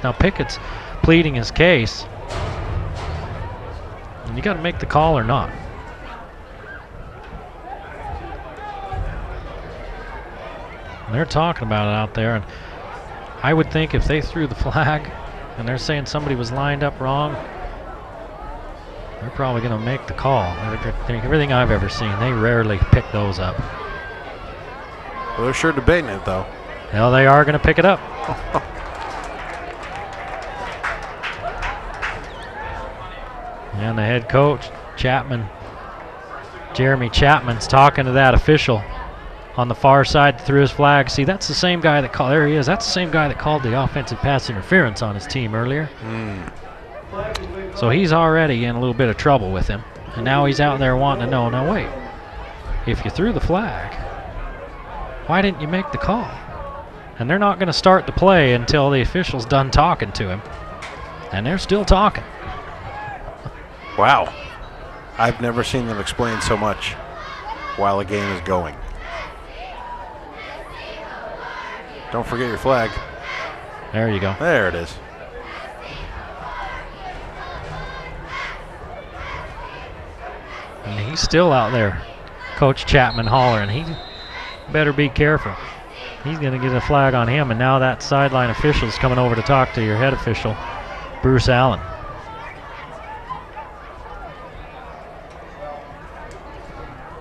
Now Pickett's pleading his case. And you got to make the call or not. And they're talking about it out there, and I would think if they threw the flag and they're saying somebody was lined up wrong, they're probably going to make the call. Everything I've ever seen, they rarely pick those up. Well, they're sure debating it, though. Well, they are going to pick it up. And the head coach, Chapman, Jeremy Chapman's talking to that official on the far side that threw his flag. See, that's the same guy that called. There he is. That's the same guy that called the offensive pass interference on his team earlier. So he's already in a little bit of trouble with him. And now he's out there wanting to know, now wait, if you threw the flag, why didn't you make the call? And they're not going to start the play until the official's done talking to him. And they're still talking. Wow. I've never seen them explain so much while a game is going. Don't forget your flag. There you go. There it is. And he's still out there, Coach Chapman hollering. He better be careful. He's going to get a flag on him, and now that sideline official's coming over to talk to your head official, Bruce Allen.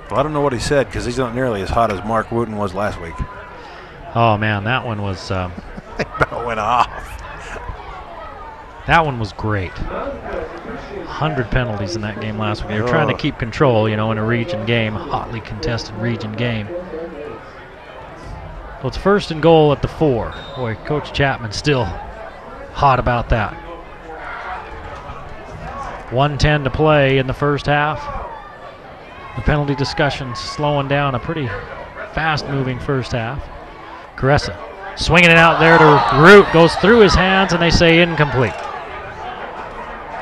Well, I don't know what he said because he's not nearly as hot as Mark Wooten was last week. Oh, man, that one was... That went off. That one was great. 100 penalties in that game last week. They were trying to keep control, you know, in a region game, a hotly contested region game. Well, it's 1st and goal at the 4. Boy, Coach Chapman's still hot about that. 1:10 to play in the first half. The penalty discussion's slowing down, a pretty fast-moving first half. Caressa swinging it out there to Root, goes through his hands, and they say incomplete.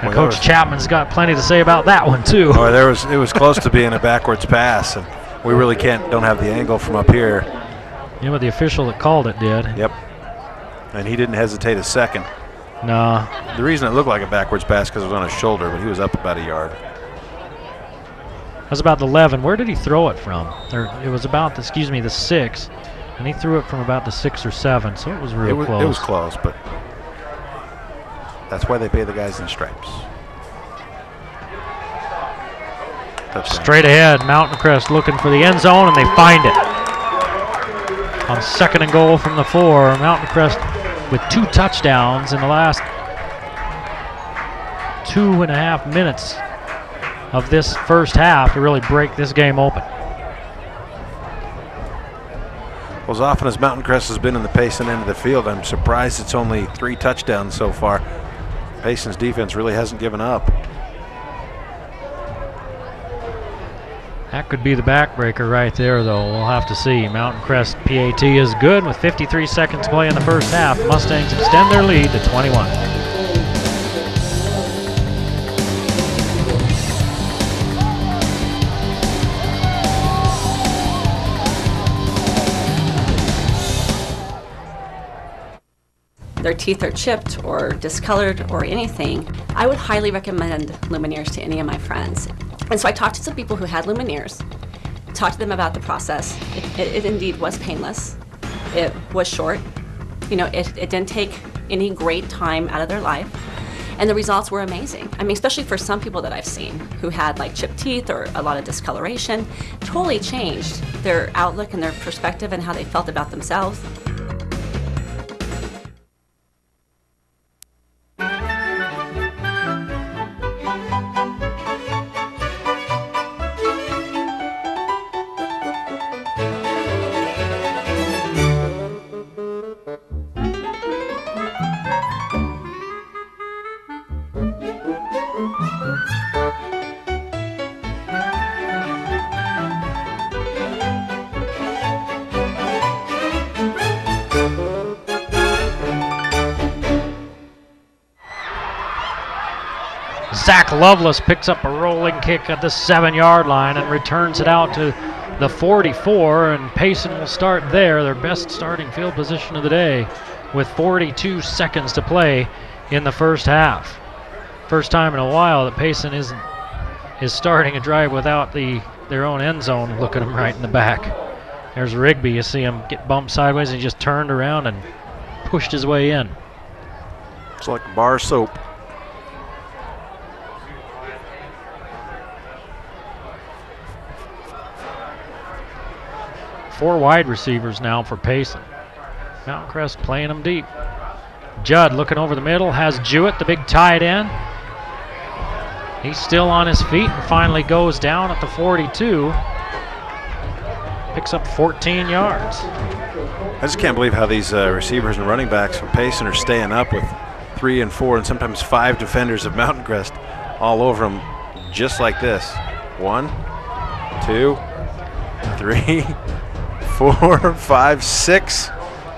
And Coach Chapman's got plenty to say about that one too. Oh, it was close to being a backwards pass, and we really don't have the angle from up here. You know, the official that called it did. Yep. And he didn't hesitate a second. No. The reason it looked like a backwards pass because it was on his shoulder, but he was up about a yard. That was about the 11. Where did he throw it from? It was about the 6, and he threw it from about the 6 or 7, so it was real close. It was close, but that's why they pay the guys in stripes. Touchdown. Straight ahead, Mountain Crest looking for the end zone, and they find it. On 2nd and goal from the 4, Mountain Crest with 2 touchdowns in the last 2.5 minutes of this first half to really break this game open. Well, as often as Mountain Crest has been in the Payson end of the field, I'm surprised it's only 3 touchdowns so far. Payson's defense really hasn't given up. That could be the backbreaker right there, though. We'll have to see. Mountain Crest PAT is good with 53 seconds to play in the first half. Mustangs extend their lead to 21. Their teeth are chipped or discolored or anything, I would highly recommend Lumineers to any of my friends. And so I talked to some people who had Lumineers, talked to them about the process. It indeed was painless. It was short. You know, it didn't take any great time out of their life. And the results were amazing. I mean, especially for some people that I've seen who had like chipped teeth or a lot of discoloration, totally changed their outlook and their perspective and how they felt about themselves. Zach Lovelace picks up a rolling kick at the 7-yard line and returns it out to the 44, and Payson will start there, their best starting field position of the day, with 42 seconds to play in the first half. First time in a while that Payson is starting a drive without their own end zone looking them right in the back. There's Rigby. You see him get bumped sideways, and he just turned around and pushed his way in. It's like bar soap. Four wide receivers now for Payson. Mtn Crest playing them deep. Judd looking over the middle, has Jewett, the big tight end. He's still on his feet and finally goes down at the 42. Picks up 14 yards. I just can't believe how these receivers and running backs from Payson are staying up with 3 and 4 and sometimes 5 defenders of Mtn Crest all over them just like this. 1, 2, 3, 4, 5, 6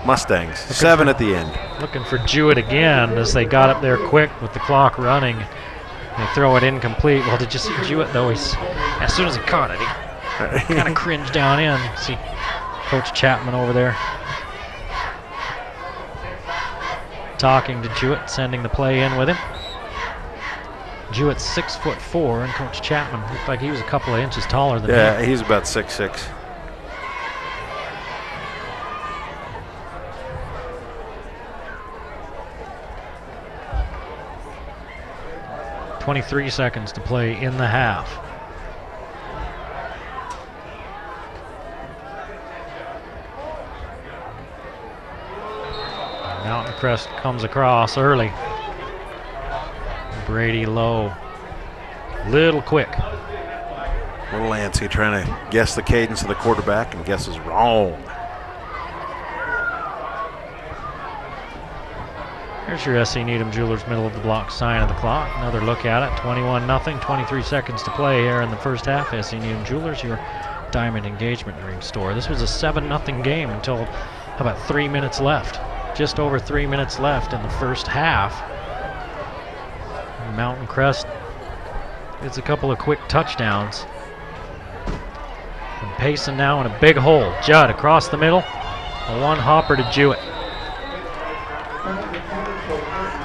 Mustangs. 7 at the end. Looking for Jewett again as they got up there quick with the clock running. They throw it incomplete. Well, did you see Jewett though? As soon as he caught it, he kind of cringed down in. See Coach Chapman over there talking to Jewett, sending the play in with him. Jewett's 6'4", and Coach Chapman looked like he was a couple of inches taller than him. Yeah, he's about 6'6". 23 seconds to play in the half. Mtn Crest comes across early. Brady low. Little quick. Little antsy trying to guess the cadence of the quarterback and guesses wrong. Here's your SC Needham Jewelers middle of the block sign of the clock. Another look at it. 21-0. 23 seconds to play here in the first half. SC Needham Jewelers, your diamond engagement ring store. This was a 7-0 game until about 3 minutes left. Just over 3 minutes left in the first half. And Mtn Crest gets a couple of quick touchdowns. And Payson now in a big hole. Judd across the middle. A one hopper to Jewett.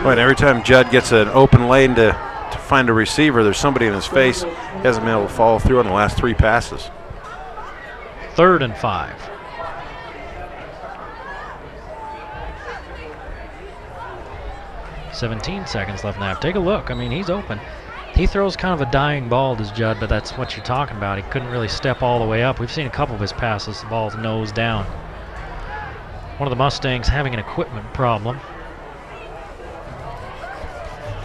Right, every time Judd gets an open lane to find a receiver, there's somebody in his face. He hasn't been able to follow through on the last 3 passes. 3rd and 5. .17 seconds left now. Take a look. I mean, he's open. He throws kind of a dying ball, does Judd, but that's what you're talking about. He couldn't really step all the way up. We've seen a couple of his passes, the ball's nose down. One of the Mustangs having an equipment problem.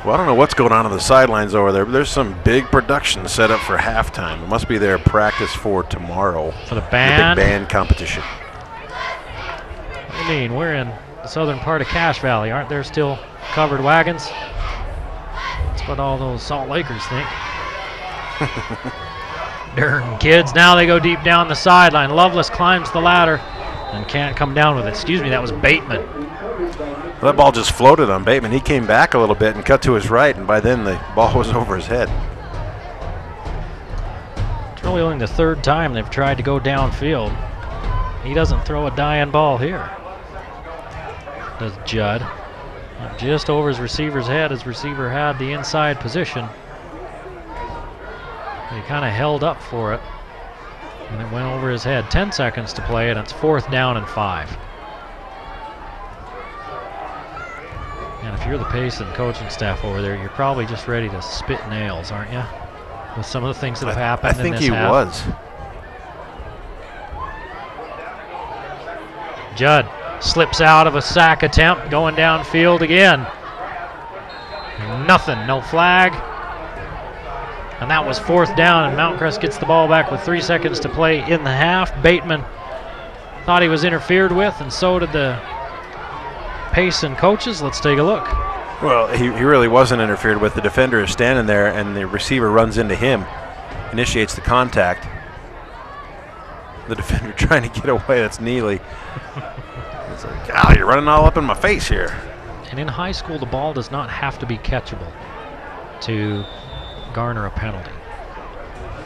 Well, I don't know what's going on the sidelines over there, but there's some big production set up for halftime. It must be their practice for tomorrow. For the band? The big band competition. What do you mean? We're in the southern part of Cache Valley. Aren't there still covered wagons? That's what all those Salt Lakers think. Darn kids. Now they go deep down the sideline. Lovelace climbs the ladder and can't come down with it. Excuse me, that was Bateman. Well, that ball just floated on Bateman. He came back a little bit and cut to his right, and by then the ball was over his head. It's really only the 3rd time they've tried to go downfield. He doesn't throw a dying ball here. Does Judd. Just over his receiver's head. His receiver had the inside position. He kind of held up for it, and it went over his head. 10 seconds to play, and it's 4th down and 5. And if you're the Payson coaching staff over there, you're probably just ready to spit nails, aren't you? With some of the things that have happened I think in this half. was. Judd slips out of a sack attempt, going downfield again. Nothing, no flag. And that was 4th down, and Mtn Crest gets the ball back with 3 seconds to play in the half. Bateman thought he was interfered with, and so did the Payson coaches. Let's take a look. Well, he really wasn't interfered with. The defender is standing there, and the receiver runs into him, initiates the contact. The defender trying to get away. That's Neely. It's like, oh, you're running all up in my face here. And in high school, the ball does not have to be catchable to garner a penalty.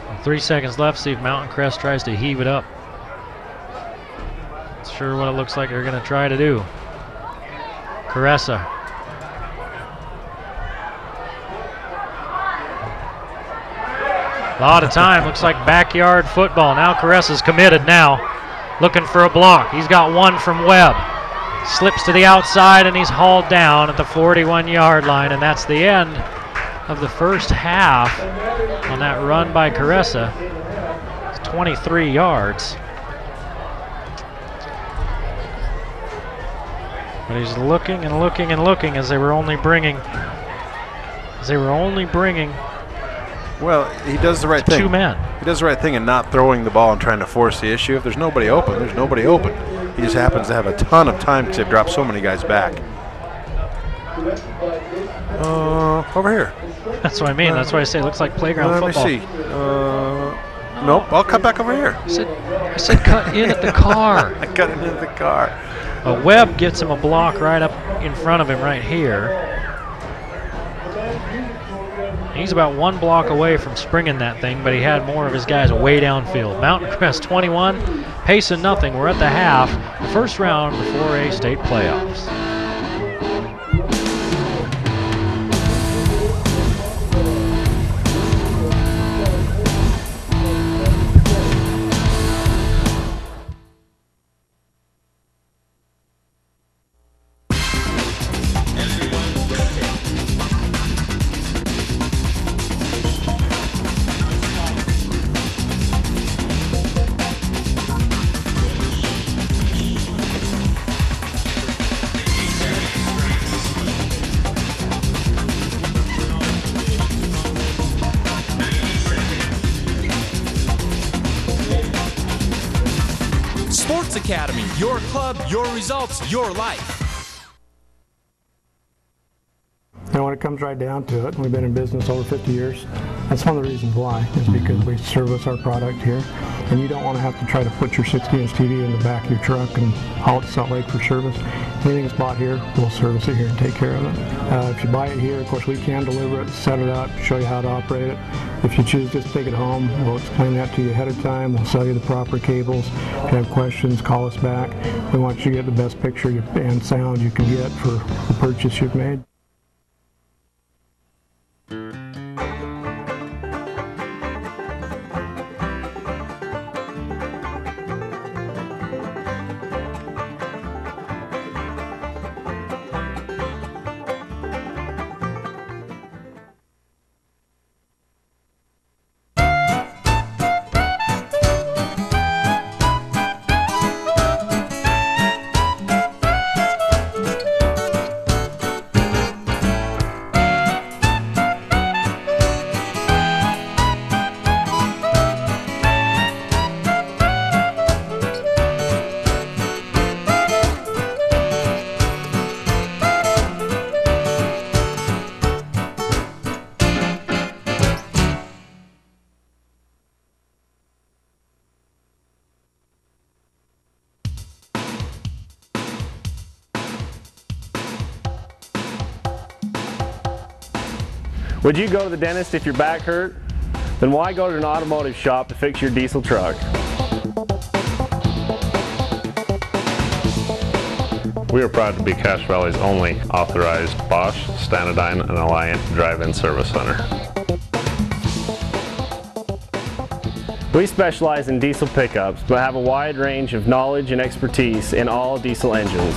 And 3 seconds left. See if Mtn Crest tries to heave it up. That's sure what it looks like they're going to try to do. Caressa. A lot of time. Looks like backyard football. Now Caressa's committed now. Looking for a block. He's got one from Webb. Slips to the outside and he's hauled down at the 41-yard line, and that's the end of the first half on that run by Caressa. It's 23 yards. But he's looking and looking and looking as they were only bringing. Well, he does the right thing. 2 men. He does the right thing in not throwing the ball and trying to force the issue. If there's nobody open, there's nobody open. He just happens to have a ton of time to drop so many guys back. Over here. That's what I mean. That's why I say it looks like playground football. Let me see. Nope, I'll cut back over here. I said cut in at the car. I cut into the car. Webb gets him a block right up in front of him right here. He's about 1 block away from springing that thing, but he had more of his guys way downfield. Mountain Crest 21, Payson nothing. We're at the half, the first round of the 4A state playoffs. Academy, your club, your results, your life. And when it comes right down to it, we've been in business over 50 years. That's one of the reasons why, is because we service our product here. And you don't want to have to try to put your 60-inch TV in the back of your truck and haul it to Salt Lake for service. Anything that's bought here, we'll service it here and take care of it. If you buy it here, of course, we can deliver it, set it up, show you how to operate it. If you choose just to take it home, we'll explain that to you ahead of time. We'll sell you the proper cables. If you have questions, call us back. We want you to get the best picture and sound you can get for the purchase you've made. Would you go to the dentist if your back hurt? Then why go to an automotive shop to fix your diesel truck? We are proud to be Cache Valley's only authorized Bosch, Stanadyne, and Alliant drive-in service center. We specialize in diesel pickups, but have a wide range of knowledge and expertise in all diesel engines.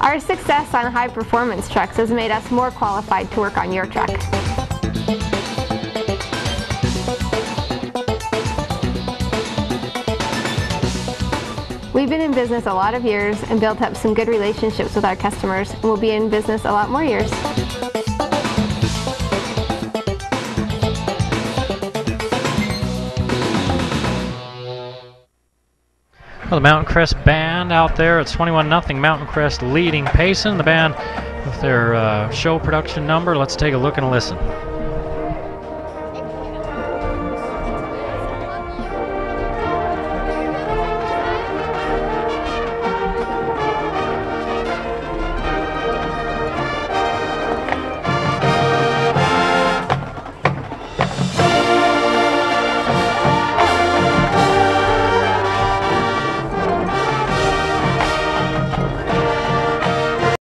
Our success on high-performance trucks has made us more qualified to work on your truck. We've been in business a lot of years and built up some good relationships with our customers, and we'll be in business a lot more years. Well, the Mountain Crest band out there. It's 21-0. Mountain Crest leading Payson. The band with their show production number. Let's take a look and listen.